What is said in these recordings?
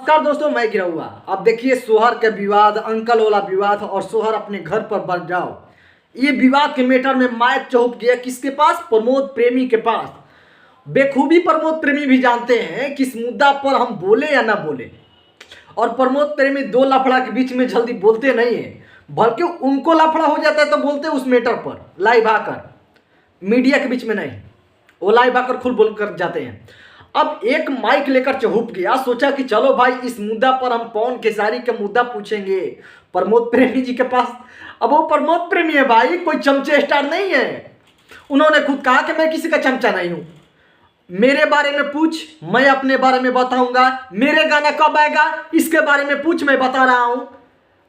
नमस्कार दोस्तों, मैं गिरहुआ। अब देखिए, सोहर के विवाद, अंकल वाला विवाद और सोहर अपने घर पर बढ़ जाओ, ये विवाद के मैटर में माइक चौंक गया किसके पास? प्रमोद प्रेमी के पास। बेखूबी प्रमोद प्रेमी भी जानते हैं कि इस मुद्दा पर हम बोले या ना बोले। और प्रमोद प्रेमी दो लफड़ा के बीच में जल्दी बोलते नहीं है, बल्कि उनको लफड़ा हो जाता है तो बोलते उस मैटर पर लाइव आकर, मीडिया के बीच में नहीं। वो लाइव आकर खुद बोल कर जाते हैं। अब एक माइक लेकर चहुप गया, सोचा कि चलो भाई इस मुद्दा पर हम पवन खेसारी का मुद्दा पूछेंगे प्रमोद प्रेमी जी के पास। अब वो प्रमोद प्रेमी है भाई, कोई चमचे स्टार नहीं है। उन्होंने खुद कहा कि मैं किसी का चमचा नहीं हूं, मेरे बारे में पूछ, मैं अपने बारे में बताऊंगा, मेरे गाना कब आएगा इसके बारे में पूछ, मैं बता रहा हूं।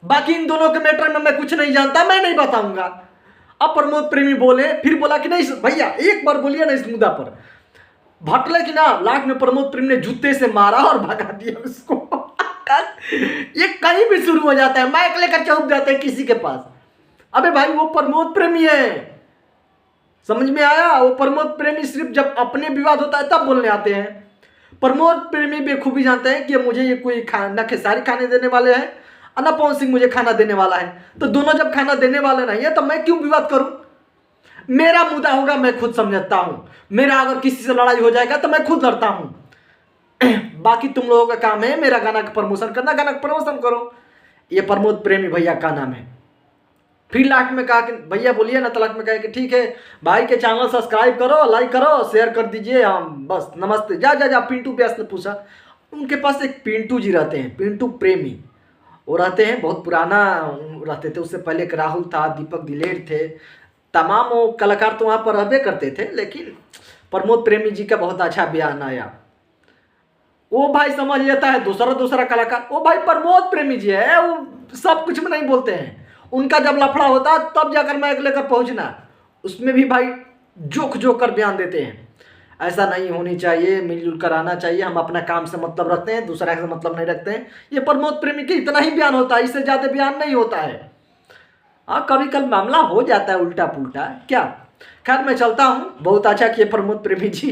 बाकी इन दोनों के मैटर में मैं कुछ नहीं जानता, मैं नहीं बताऊंगा। अब प्रमोद प्रेमी बोले, फिर बोला कि नहीं भैया एक बार बोलिए ना इस मुद्दा पर। भटले कि ना, लास्ट में प्रमोद प्रेमी ने जूते से मारा और भगा दिया उसको। ये कहीं भी शुरू हो जाता है, माइक लेकर चौंक जाते हैं किसी के पास। अबे भाई वो प्रमोद प्रेमी है, समझ में आया? वो प्रमोद प्रेमी सिर्फ जब अपने विवाद होता है तब बोलने आते हैं। प्रमोद प्रेमी बेखूबी जानते हैं कि मुझे ये कोई ना खेसारी खाने देने वाले हैं और ना पवन सिंह मुझे खाना देने वाला है, तो दोनों जब खाना देने वाले नहीं है तो मैं क्यों विवाद करूं? मेरा मुद्दा होगा मैं खुद समझता हूं, मेरा अगर किसी से लड़ाई हो जाएगा तो मैं खुद लड़ता हूं। बाकी तुम लोगों का काम है मेरा गाना का प्रमोशन करना, गाना का प्रमोशन करो। ये प्रमोद प्रेमी भैया का नाम है। फिर लास्ट में कहा कि भैया बोलिए ना, तलाक में कहा कि ठीक है भाई के चैनल सब्सक्राइब करो, लाइक करो, शेयर कर दीजिए, हम बस नमस्ते। जा जा जा। पिंटू व्यास ने पूछा, उनके पास एक पिंटू जी रहते हैं, पिंटू प्रेमी। वो रहते हैं, बहुत पुराना रहते थे, उससे पहले एक राहुल था, दीपक दिलेर थे, तमाम वो कलाकार तो वहाँ पर रहबे करते थे। लेकिन प्रमोद प्रेमी जी का बहुत अच्छा बयान आया। वो भाई समझ लेता है दूसरा दूसरा कलाकार, वो भाई प्रमोद प्रेमी जी है, वो सब कुछ में नहीं बोलते हैं। उनका जब लफड़ा होता तब जाकर माइक लेकर पहुंचना, उसमें भी भाई जोक जोक कर बयान देते हैं। ऐसा नहीं होनी चाहिए, मिलजुल कर आना चाहिए, हम अपना काम से मतलब रखते हैं, दूसरा से मतलब नहीं रखते हैं। ये प्रमोद प्रेमी के इतना ही बयान होता है, इससे ज़्यादा बयान नहीं होता है। हाँ, कभी कल मामला हो जाता है उल्टा पुल्टा, क्या। खैर मैं चलता हूँ, बहुत अच्छा किए प्रमोद प्रेमी जी।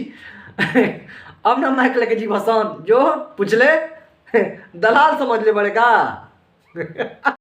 अब ना माइक लेके जी भसान जो पूछ ले, दलाल समझ ले बड़े का।